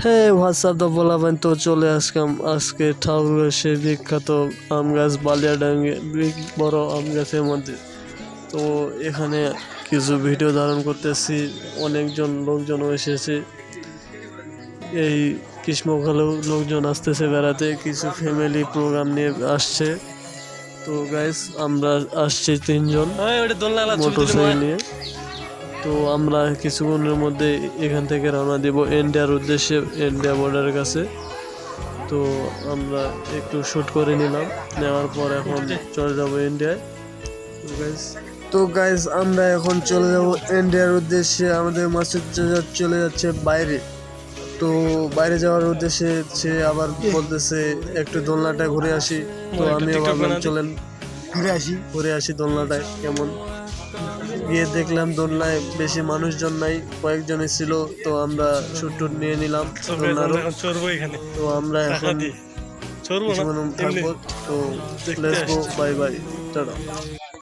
হ্যাঁ হোয়াটসঅ্যাপ তো বলাবেন তো চলে আসলাম আজকে ঠাকুরের সেই বিখ্যাত আম গাছ বালিয়াডাঙ্গে বড় আম গাছের মধ্যে। তো এখানে কিছু ভিডিও ধারণ করতেছি, অনেকজন লোকজনও এসেছে। এই গ্রীষ্মকালেও লোকজন আসতেছে বেড়াতে, কিছু ফ্যামিলি প্রোগ্রাম নিয়ে আসছে। তো গাইস আমরা আসছি 3 জন মোটরসাইকেল নিয়ে। তো আমরা কিছুক্ষণের মধ্যে এখান থেকে রওনা দেব ইন্ডিয়ার উদ্দেশ্যে, ইন্ডিয়া বর্ডারের কাছে। তো আমরা একটু শ্যুট করে নিলাম, নেওয়ার পর এখন চলে যাব ইন্ডিয়ায়। তো গাইস আমরা এখন চলে যাব ইন্ডিয়ার উদ্দেশ্যে। আমাদের মাসুদ চলে যাচ্ছে বাইরে। তো বাইরে যাওয়ার উদ্দেশ্যে সে আবার বলতেছে একটু দোলনাটায় ঘুরে আসি। তো আমিও ভাবলাম চলেন ঘুরে আসি দোলনাটায় কেমন। গিয়ে দেখলাম দোলনায় বেশি মানুষজন নাই, কয়েকজনই ছিল। তো আমরা শুট টুট নিয়ে নিলাম দোলনারও। তো আমরা এখন কিছুক্ষণ থাকবো। তো let's go, bye bye, tata.